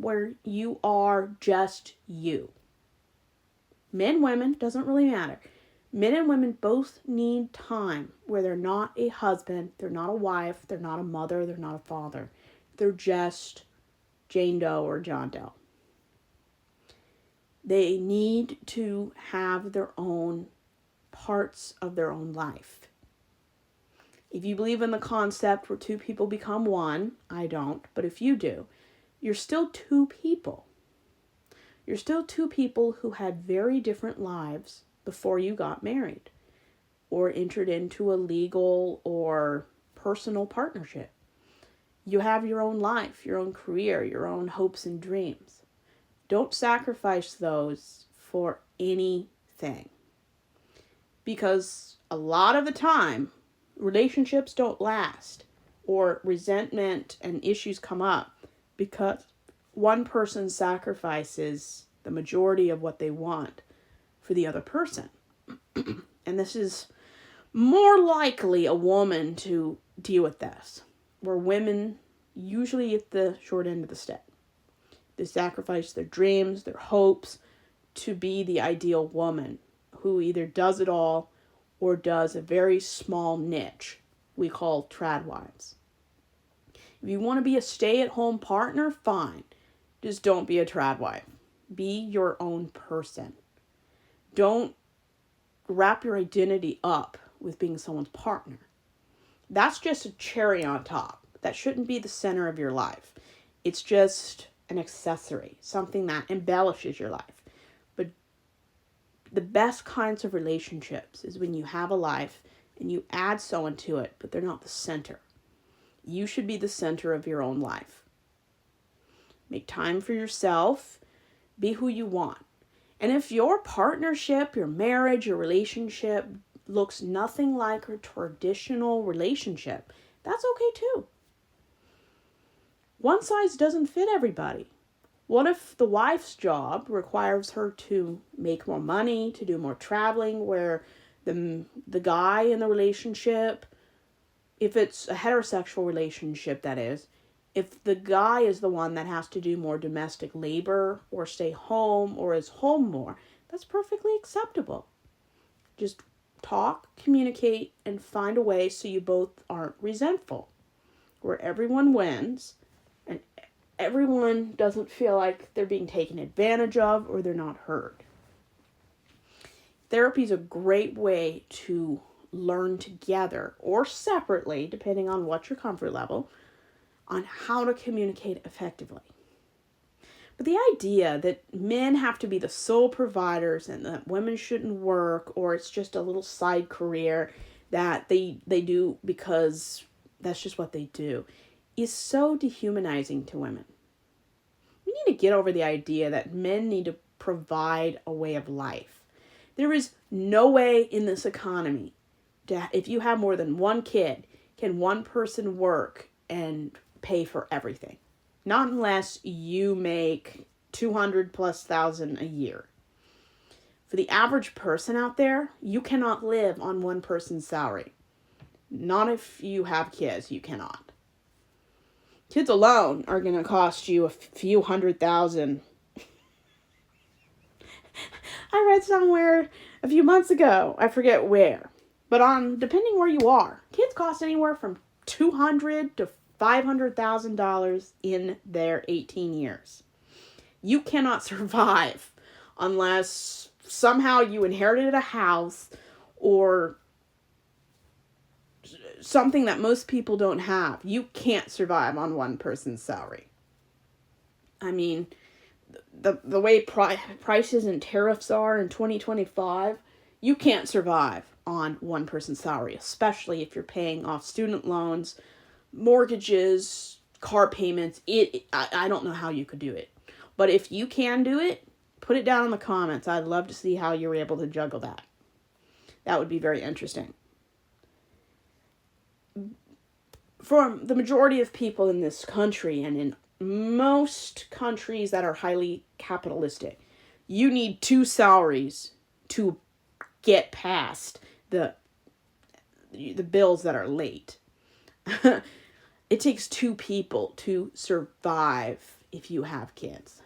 where you are just you. Men, women, doesn't really matter. Men and women both need time where they're not a husband, they're not a wife, they're not a mother, they're not a father. They're just Jane Doe or John Doe. They need to have their own parts of their own life. If you believe in the concept where two people become one, I don't, but if you do, you're still two people. You're still two people who had very different lives before you got married or entered into a legal or personal partnership. You have your own life, your own career, your own hopes and dreams. Don't sacrifice those for anything. Because a lot of the time, relationships don't last, or resentment and issues come up because one person sacrifices the majority of what they want for the other person. And this is more likely a woman to deal with this, where women usually get the short end of the stick. They sacrifice their dreams, their hopes to be the ideal woman who either does it all or does a very small niche we call trad wives. If you want to be a stay-at-home partner, fine. Just don't be a trad wife. Be your own person. Don't wrap your identity up with being someone's partner. That's just a cherry on top. That shouldn't be the center of your life. It's just an accessory, something that embellishes your life. But the best kinds of relationships is when you have a life and you add someone to it, but they're not the center. You should be the center of your own life. Make time for yourself. Be who you want. And if your partnership, your marriage, your relationship looks nothing like a traditional relationship, that's okay too. One size doesn't fit everybody. What if the wife's job requires her to make more money, to do more traveling, where the guy in the relationship, if it's a heterosexual relationship that is, if the guy is the one that has to do more domestic labor or stay home or is home more, that's perfectly acceptable. Just talk, communicate, and find a way so you both aren't resentful, where everyone wins and everyone doesn't feel like they're being taken advantage of or they're not heard. Therapy is a great way to learn together or separately, depending on what's your comfort level, on how to communicate effectively. But the idea that men have to be the sole providers and that women shouldn't work, or it's just a little side career that they do because that's just what they do, is so dehumanizing to women. We need to get over the idea that men need to provide a way of life. There is no way in this economy if you have more than one kid, can one person work and pay for everything. Not unless you make $200,000+ a year. For the average person out there, you cannot live on one person's salary. Not if you have kids, you cannot. Kids alone are going to cost you a few $100,000. I read somewhere a few months ago, I forget where, but depending where you are, kids cost anywhere from $200,000 to $500,000 in their 18 years. You cannot survive unless somehow you inherited a house or something that most people don't have. You can't survive on one person's salary. I mean, the way prices and tariffs are in 2025, you can't survive on one person's salary, especially if you're paying off student loans, mortgages, car payments. I don't know how you could do it. But if you can do it, put it down in the comments. I'd love to see how you were able to juggle that. That would be very interesting. For the majority of people in this country and in most countries that are highly capitalistic, you need two salaries to get past the bills that are late. It takes two people to survive if you have kids.